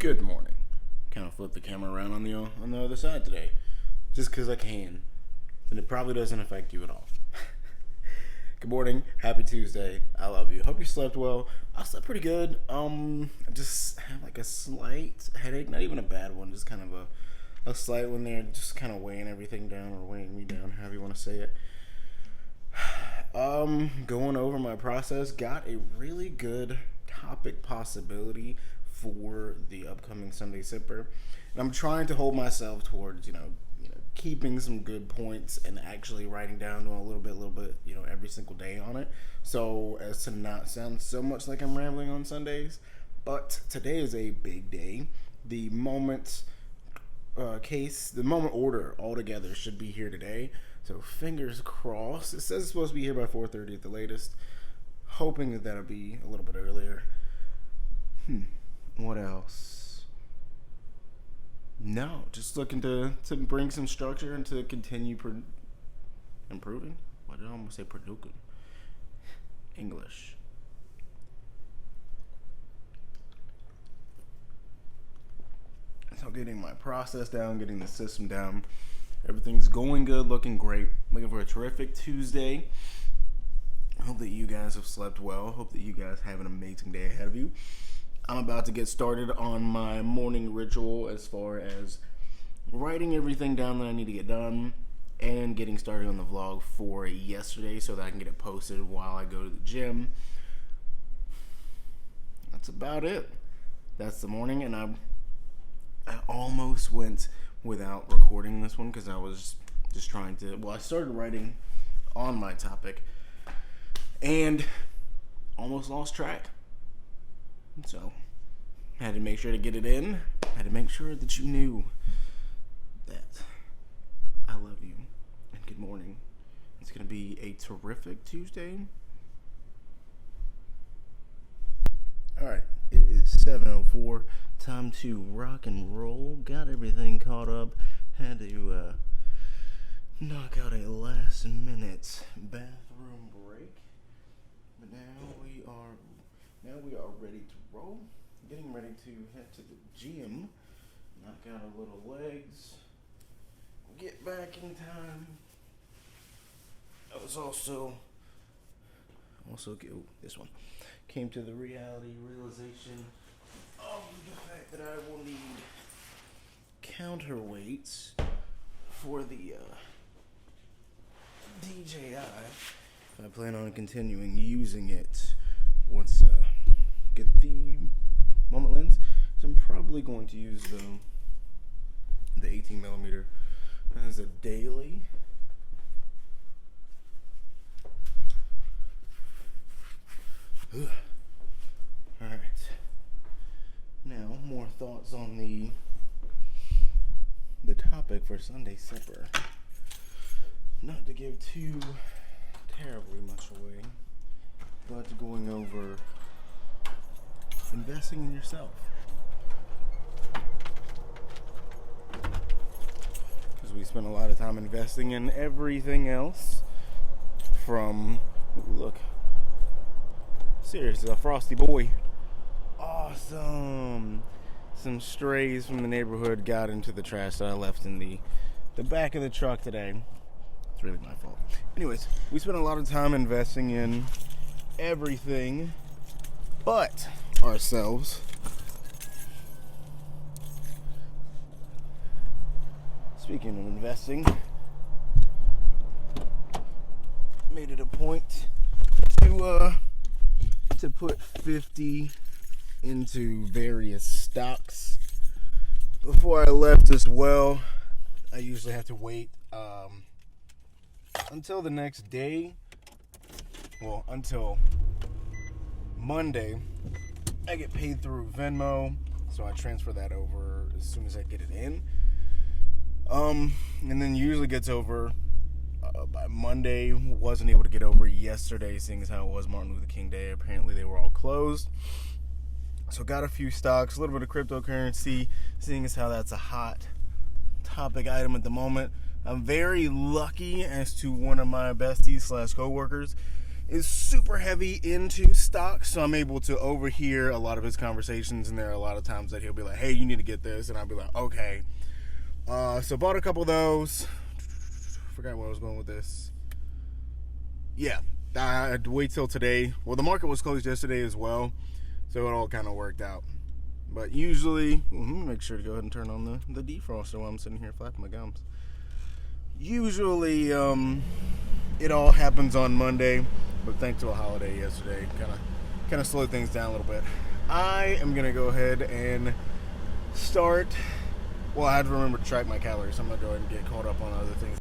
Good morning. Kind of flip the camera around on the other side today, just because I can, and it probably doesn't affect you at all. Good morning. Happy Tuesday. I love you. Hope you slept well. I slept pretty good. I just had like a slight headache, not even a bad one, just kind of a slight one there, just kind of weighing everything down or weighing me down, however you want to say it. Going over my process, got a really good topic possibility for the upcoming Sunday Sipper, and I'm trying to hold myself towards keeping some good points and actually writing down a little bit, every single day on it, so as to not sound so much like I'm rambling on Sundays. But today is a big day. The moment the moment order altogether should be here today. So fingers crossed. It says it's supposed to be here by 4:30 at the latest. Hoping that that'll be a little bit earlier. What else? No, just looking to bring some structure and to continue improving. Why did I almost say producing? English. So getting my process down, getting the system down. Everything's going good, looking great. Looking for a terrific Tuesday. Hope that you guys have slept well. Hope that you guys have an amazing day ahead of you. I'm about to get started on my morning ritual as far as writing everything down that I need to get done and getting started on the vlog for yesterday so that I can get it posted while I go to the gym. That's about it. That's the morning, and I almost went without recording this one because I was just trying to, I started writing on my topic and almost lost track. So, had to make sure to get it in. Had to make sure that you knew that I love you and good morning. It's going to be a terrific Tuesday. Alright, it is 7:04. Time to rock and roll. Got everything caught up. Had to knock out a last minute bathroom break. But now we are ready to roll. Getting ready to head to the gym. Knock out a little legs. Get back in time. I was also this one. Came to the realization of the fact that I will need counterweights for the DJI. I plan on continuing using it once get the moment lens. So I'm probably going to use the 18mm as a daily. Alright. Now, more thoughts on the topic for Sunday Sipper. Not to give too terribly much away, but going over investing in yourself. Because we spend a lot of time investing in everything else from, look, seriously, a frosty boy. Awesome. Some strays from the neighborhood got into the trash that I left in the back of the truck today. It's really my fault. Anyways, we spend a lot of time investing in everything but ourselves. Speaking of investing, made it a point to put 50 into various stocks before I left as well. I usually have to wait until the next day, until Monday. I get paid through Venmo, so I transfer that over as soon as I get it in. And then usually gets over by Monday. Wasn't able to get over yesterday, seeing as how it was Martin Luther King Day. Apparently they were all closed. So got a few stocks, a little bit of cryptocurrency, seeing as how that's a hot topic item at the moment. I'm very lucky as to one of my besties / co-workers is super heavy into stocks, so I'm able to overhear a lot of his conversations, and there are a lot of times that he'll be like, hey, you need to get this, and I'll be like, okay. So bought a couple of those. Forgot where I was going with this. Yeah, I had to wait till today. Well, the market was closed yesterday as well, so it all kind of worked out. But usually, let me make sure to go ahead and turn on the defroster while I'm sitting here flapping my gums. Usually, it all happens on Monday, but thanks to a holiday yesterday, kind of slowed things down a little bit. I am gonna go ahead and start. Well, I have to remember to track my calories, so I'm gonna go ahead and get caught up on other things.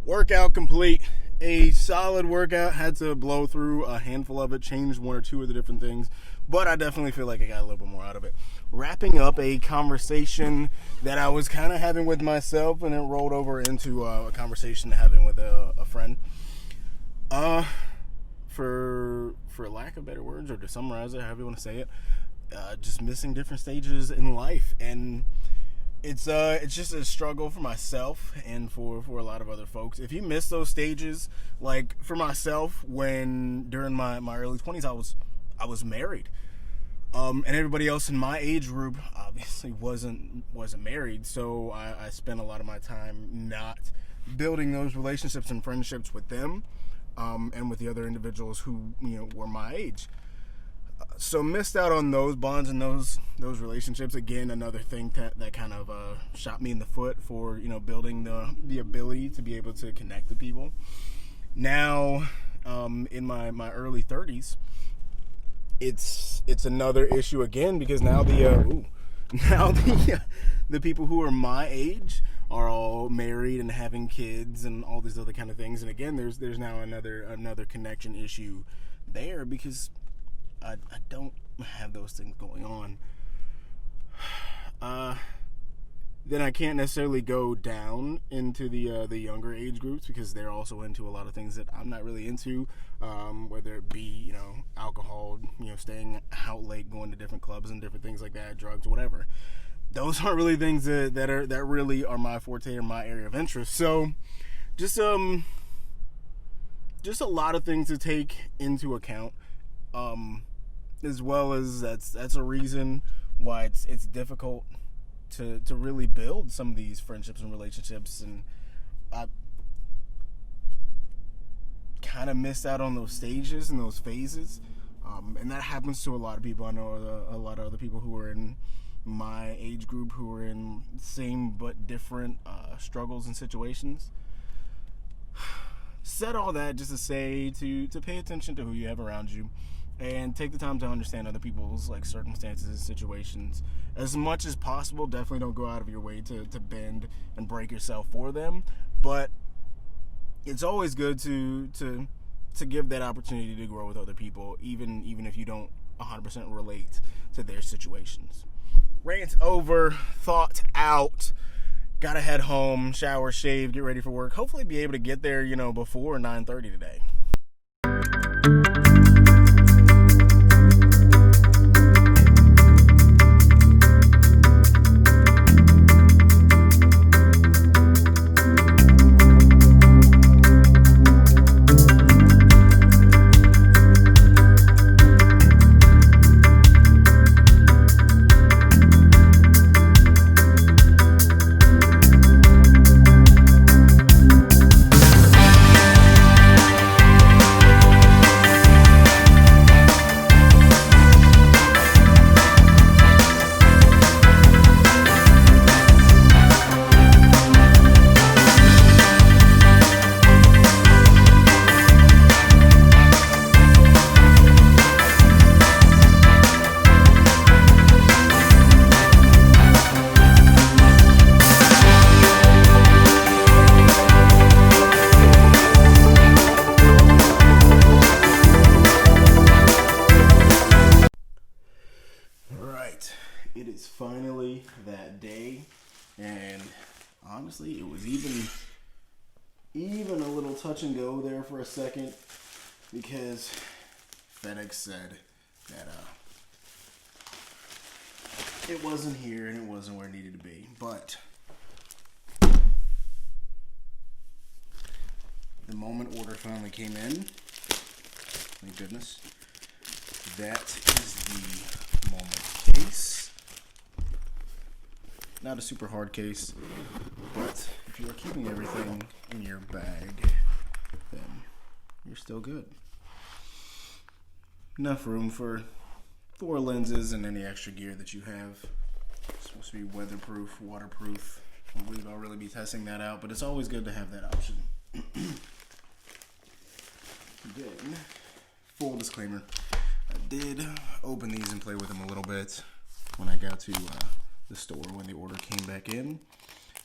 Workout complete. A solid workout. Had to blow through a handful of it, changed one or two of the different things, but I definitely feel like I got a little bit more out of it. Wrapping up a conversation that I was kind of having with myself, and it rolled over into a conversation having with a friend. For lack of better words, or to summarize it, however you want to say it, just missing different stages in life, and it's just a struggle for myself and for a lot of other folks. If you miss those stages, like for myself, when during my early 20s, I was married, and everybody else in my age group obviously wasn't married, so I spent a lot of my time not building those relationships and friendships with them, and with the other individuals who were my age. So missed out on those bonds and those relationships. Again, another thing that kind of shot me in the foot for building the ability to be able to connect with people. Now, in my early 30s, it's another issue again, because now the people who are my age are all married and having kids and all these other kind of things. And again, there's now another connection issue there, because I don't have those things going on. Then I can't necessarily go down into the younger age groups, because they're also into a lot of things that I'm not really into, whether it be alcohol, staying out late, going to different clubs and different things like that, drugs, whatever. Those aren't really things that really are my forte or my area of interest. So just a lot of things to take into account. As well as that's a reason why it's difficult to really build some of these friendships and relationships, and I kind of missed out on those stages and those phases, and that happens to a lot of people. I know a lot of other people who are in my age group who are in same but different struggles and situations. Said all that just to say to pay attention to who you have around you, and take the time to understand other people's circumstances and situations as much as possible. Definitely don't go out of your way to bend and break yourself for them, but it's always good to give that opportunity to grow with other people, even if you don't 100% relate to their situations. Rant over, thought out. Gotta head home, shower, shave, get ready for work. Hopefully be able to get there before 9:30 today. It is finally that day, and honestly, it was even a little touch and go there for a second, because FedEx said that it wasn't here and it wasn't where it needed to be. But the moment order finally came in, Thank goodness. That is the moment case. Not a super hard case, but if you're keeping everything in your bag, then you're still good. Enough room for 4 lenses and any extra gear that you have. It's supposed to be weatherproof, waterproof. I believe I'll really be testing that out, but it's always good to have that option. Then, full disclaimer, I did open these and play with them a little bit when I got to the store when the order came back in.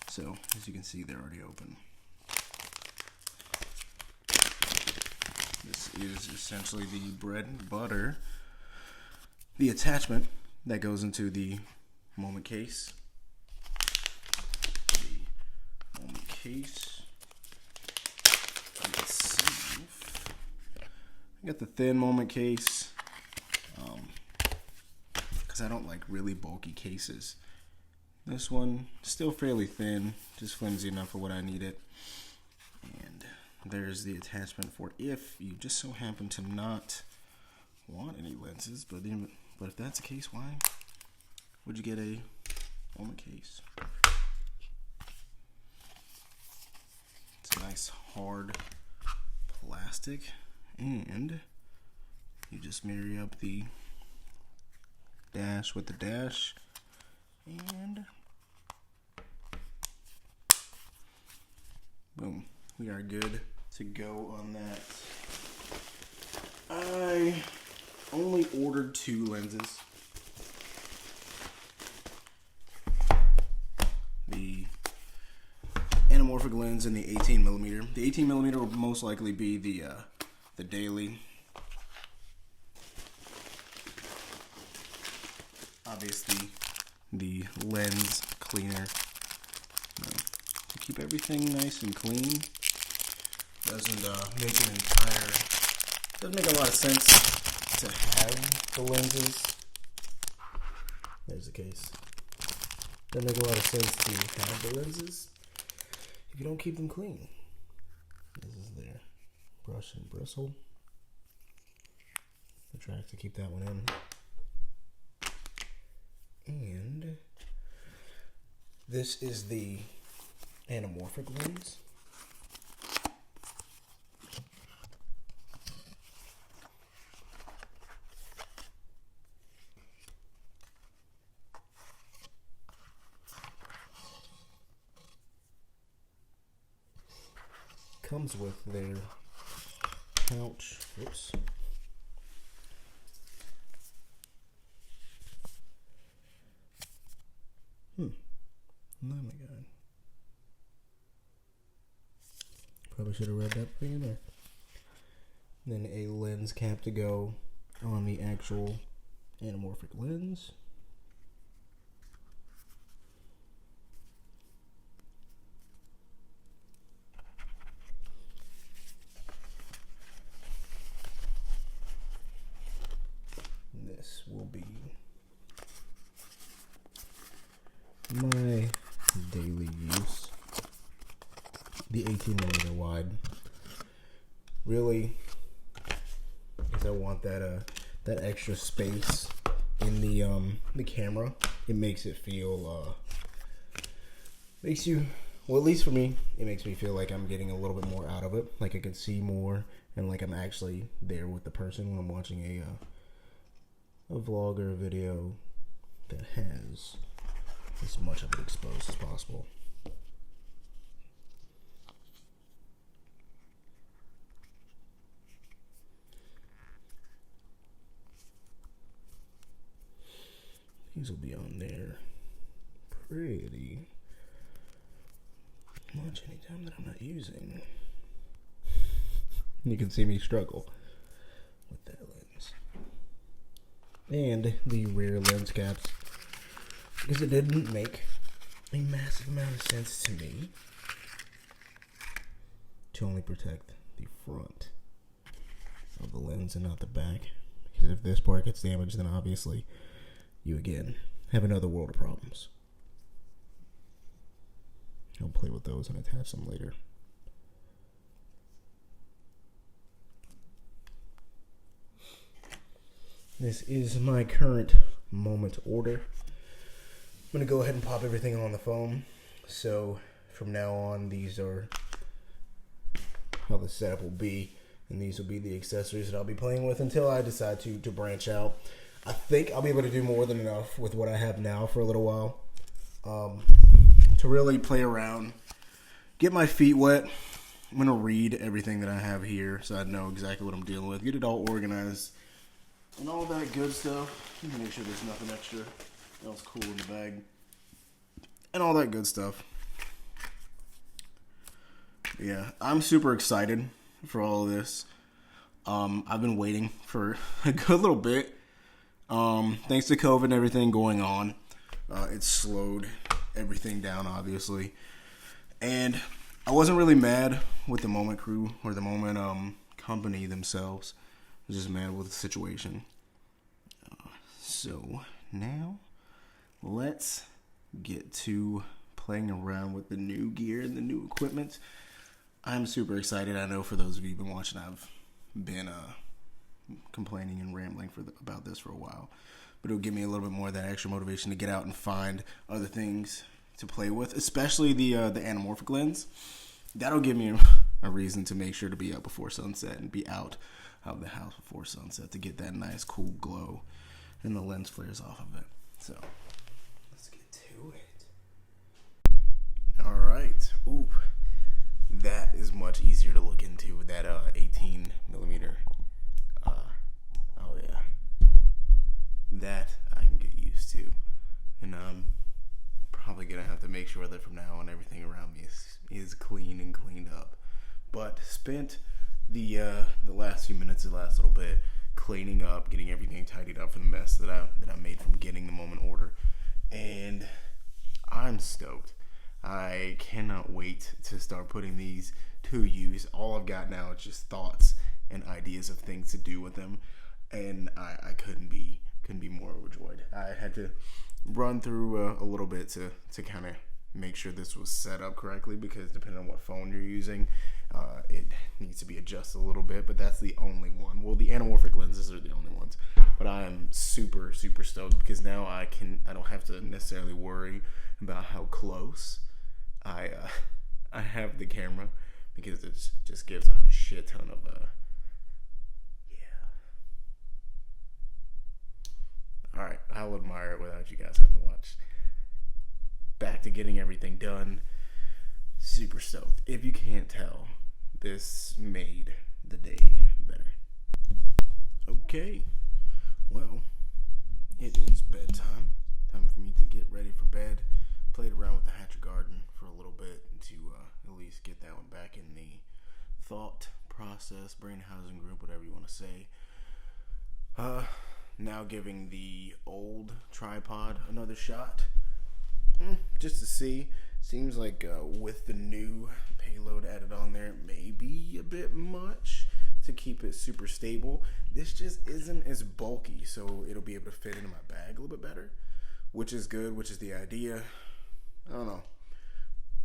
So, as you can see, they're already open. This is essentially the bread and butter, the attachment that goes into the moment case. The moment case itself. I got the thin moment case because I don't like really bulky cases. This one still fairly thin, just flimsy enough for what I need it. And there's the attachment for if you just so happen to not want any lenses, but if that's the case, why would you get a moment case? It's a nice hard plastic, and you just marry up the dash with the dash, and boom, we are good to go on that. I only ordered 2 lenses. The anamorphic lens and the 18mm. The 18mm will most likely be the daily. Obviously, the lens cleaner. To keep everything nice and clean. Doesn't make a lot of sense to have the lenses. There's the case. Doesn't make a lot of sense to have the lenses if you don't keep them clean. This is their brush and bristle. The track to keep that one in. And this is the anamorphic lens. Comes with their pouch. Oops. Oh my god. Probably should have read that thing in there. Then a lens cap to go on the actual anamorphic lens. This will be my daily use. The 18mm wide. Really, because I want that extra space in the camera. It makes it feel well, at least for me, it makes me feel like I'm getting a little bit more out of it. Like I can see more, and like I'm actually there with the person when I'm watching a vlog or a video that has as much of it exposed as possible. These will be on there pretty much anytime that I'm not using. You can see me struggle with that lens. And the rear lens caps, because it didn't make a massive amount of sense to me to only protect the front of the lens and not the back. Because if this part gets damaged, then obviously you again have another world of problems. I'll play with those and attach them later. This is my current moment order. I'm going to go ahead and pop everything on the phone. So from now on, these are how the setup will be. And these will be the accessories that I'll be playing with until I decide to branch out. I think I'll be able to do more than enough with what I have now for a little while. To really play around, get my feet wet. I'm going to read everything that I have here so I know exactly what I'm dealing with. Get it all organized and all that good stuff. Make sure there's nothing extra else cool in the bag. And all that good stuff. But yeah, I'm super excited for all of this. I've been waiting for a good little bit. Thanks to COVID and everything going on, it slowed everything down, obviously. And I wasn't really mad with the Moment crew or the Moment company themselves. I was just mad with the situation. So now let's get to playing around with the new gear and the new equipment. I'm super excited. I know for those of you who've been watching, I've been complaining and rambling about this for a while. But it'll give me a little bit more of that extra motivation to get out and find other things to play with, especially the anamorphic lens. That'll give me a reason to make sure to be up before sunset and be out of the house before sunset to get that nice cool glow and the lens flares off of it. So let's get to it. All right. Ooh, that is much easier to look into with that 18 millimeter. Oh yeah, that I can get used to, and I'm probably gonna have to make sure that from now on everything around me is clean and cleaned up. But spent the last few minutes, the last little bit, cleaning up, getting everything tidied up for the mess that I made from getting the Moment order, and I'm stoked. I cannot wait to start putting these to use. All I've got now is just thoughts and ideas of things to do with them, and I couldn't be more overjoyed. I had to run through a little bit to kind of make sure this was set up correctly, because depending on what phone you're using, it needs to be adjusted a little bit, but that's the only one. Well, the anamorphic lenses are the only ones, but I am super stoked because now I don't have to necessarily worry about how close I have the camera, because it just gives a shit ton of all right, I'll admire it without you guys having to watch. Back to getting everything done. Super stoked. If you can't tell, this made the day better. Okay, well, it is bedtime. Time for me to get ready for bed. Played around with the Hatcher Garden for a little bit to at least get that one back in the thought process, brain housing group, whatever you want to say. Now giving the old tripod another shot, just to see. Seems like with the new payload added on there, it may be a bit much to keep it super stable. This just isn't as bulky, so it'll be able to fit into my bag a little bit better, which is good, which is the idea. I don't know.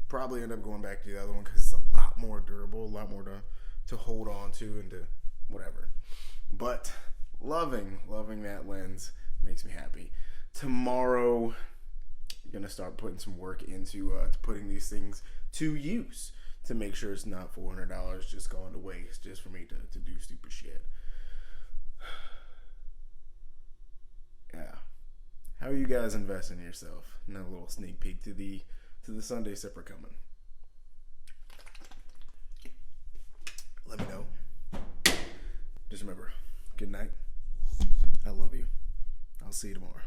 Probably end up going back to the other one because it's a lot more durable, a lot more to hold on to and to whatever. But loving that lens. Makes me happy. Tomorrow, I'm going to start putting some work into to putting these things to use to make sure it's not $400 just going to waste just for me to do stupid shit. Yeah. How are you guys investing in yourself? Another little sneak peek to the Sunday sipper coming. Let me know. Just remember, good night. I love you. I'll see you tomorrow.